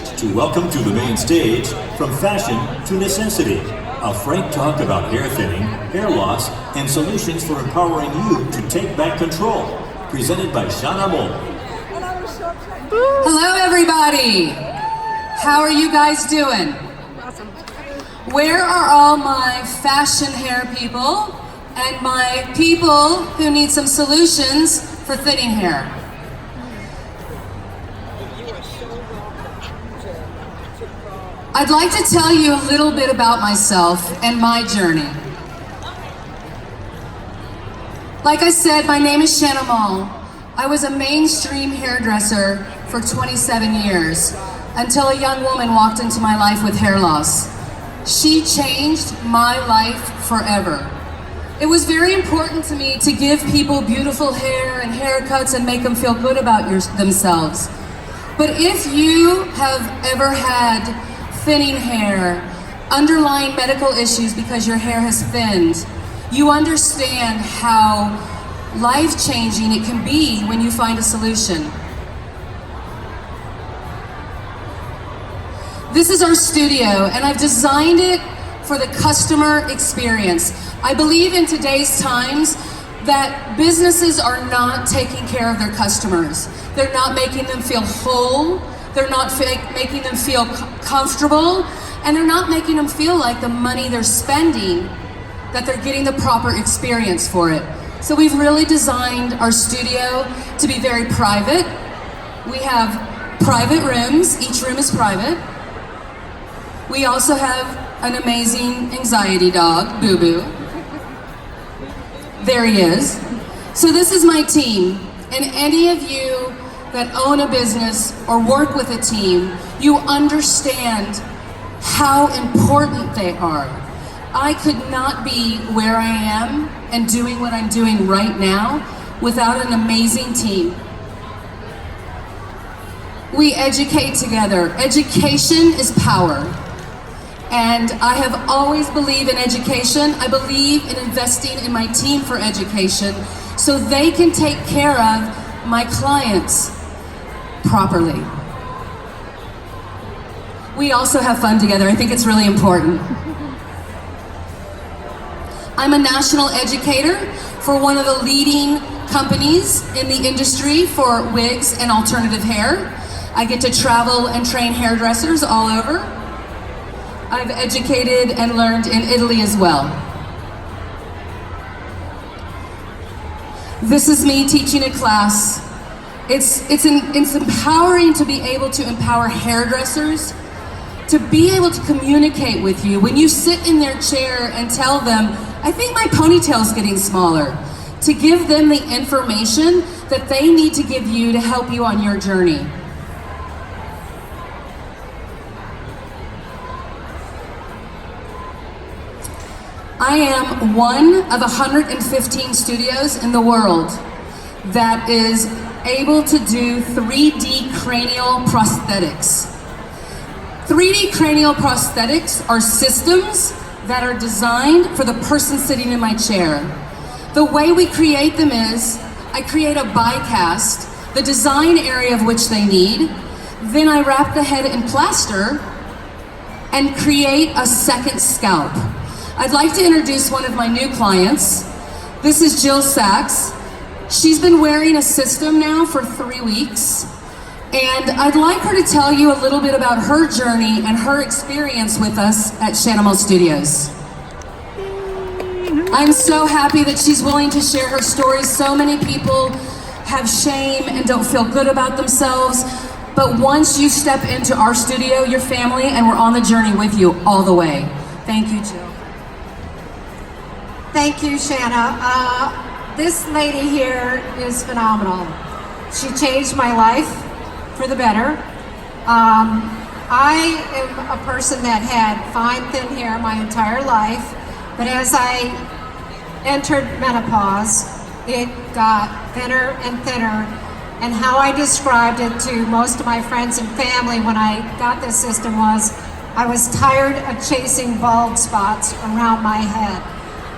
to welcome to the main stage, From Fashion to Necessity, a frank talk about hair thinning, hair loss, and solutions for empowering you to take back control. Presented by Shanna Moll. Hello everybody! How are you guys doing? Where are all my fashion hair people and my people who need some solutions for thinning hair? I'd like to tell you a little bit about myself and my journey. Like I said, my name is Shanna Moll. I was a mainstream hairdresser for 27 years until a young woman walked into my life with hair loss. She changed my life forever. It was very important to me to give people beautiful hair and haircuts and make them feel good about themselves. But if you have ever had thinning hair, underlying medical issues because your hair has thinned, you understand how life-changing it can be when you find a solution. This is our studio, and I've designed it for the customer experience. I believe in today's times that businesses are not taking care of their customers. They're not making them feel whole, they're not making them feel comfortable, and they're not making them feel like the money they're spending, that they're getting the proper experience for it. So we've really designed our studio to be very private. We have private rooms, each room is private. We also have an amazing anxiety dog, Boo Boo. There he is. So this is my team, and any of you that own a business or work with a team, you understand how important they are. I could not be where I am and doing what I'm doing right now without an amazing team. We educate together. Education is power. And I have always believed in education. I believe in investing in my team for education so they can take care of my clients properly. We also have fun together. I think it's really important. I'm a national educator for one of the leading companies in the industry for wigs and alternative hair. I get to travel and train hairdressers all over. I've educated and learned in Italy as well. This is me teaching a class. It's empowering to be able to empower hairdressers to be able to communicate with you when you sit in their chair and tell them, I think my ponytail's getting smaller, to give them the information that they need to give you to help you on your journey. I am one of 115 studios in the world that is able to do 3D cranial prosthetics. 3D cranial prosthetics are systems that are designed for the person sitting in my chair. The way we create them is, I create a bi-cast, the design area of which they need, then I wrap the head in plaster and create a second scalp. I'd like to introduce one of my new clients. This is Jill Sachs. She's been wearing a system now for 3 weeks, and I'd like her to tell you a little bit about her journey and her experience with us at Shanna Moll Studios. I'm so happy that she's willing to share her story. So many people have shame and don't feel good about themselves, but once you step into our studio, your family, and we're on the journey with you all the way. Thank you, Jill. Thank you, Shanna. This lady here is phenomenal. She changed my life for the better. I am a person that had fine, thin hair my entire life, but as I entered menopause, it got thinner and thinner, and how I described it to most of my friends and family when I got this system was, I was tired of chasing bald spots around my head.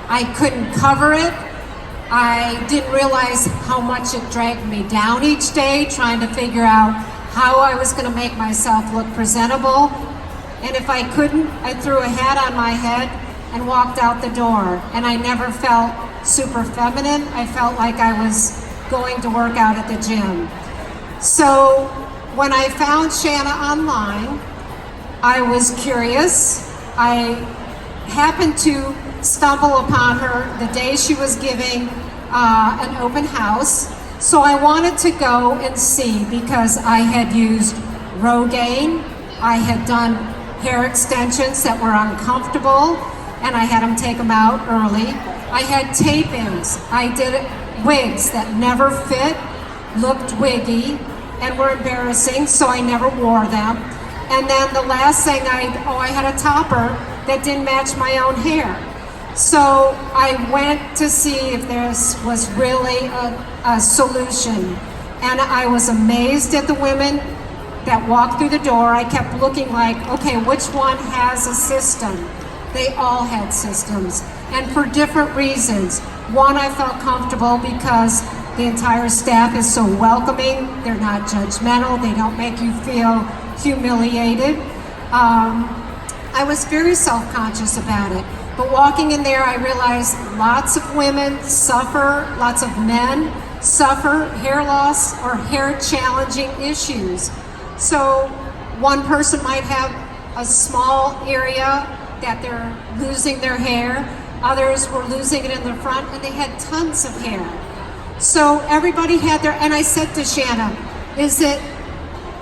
I couldn't cover it. I didn't realize how much it dragged me down each day, trying to figure out how I was going to make myself look presentable. And if I couldn't, I threw a hat on my head and walked out the door. And I never felt super feminine. I felt like I was going to work out at the gym. So when I found Shanna online, I was curious. I happened to stumble upon her the day she was giving an open house. So I wanted to go and see because I had used Rogaine, I had done hair extensions that were uncomfortable, and I had them take them out early. I had tape-ins, I did wigs that never fit, looked wiggy, and were embarrassing, so I never wore them. And then the last thing I had a topper that didn't match my own hair. So I went to see if this was really a solution. And I was amazed at the women that walked through the door. I kept looking like, okay, which one has a system? They all had systems, and for different reasons. One, I felt comfortable because the entire staff is so welcoming. They're not judgmental. They don't make you feel humiliated. I was very self-conscious about it. But walking in there, I realized lots of women suffer, lots of men suffer hair loss or hair challenging issues. So one person might have a small area that they're losing their hair. Others were losing it in the front, and they had tons of hair. So everybody had their, and I said to Shanna, is it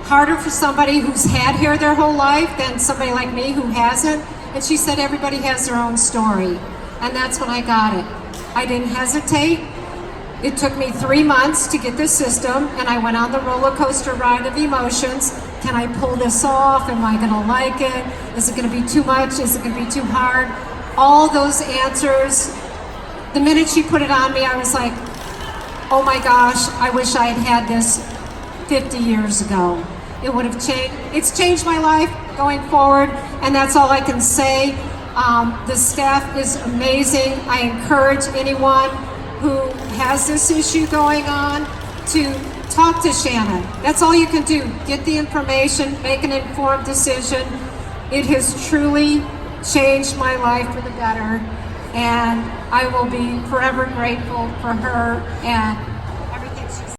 harder for somebody who's had hair their whole life than somebody like me who hasn't? And she said everybody has their own story. And that's when I got it. I didn't hesitate. It took me 3 months to get this system, and I went on the roller coaster ride of emotions. Can I pull this off? Am I gonna like it? Is it gonna be too much? Is it gonna be too hard? All those answers. The minute she put it on me, I was like, oh my gosh, I wish I had had this 50 years ago. It would have changed, it's changed my life going forward, and that's all I can say. The staff is amazing. I encourage anyone who has this issue going on to talk to Shanna. That's all you can do. Get the information, make an informed decision. It has truly changed my life for the better, and I will be forever grateful for her and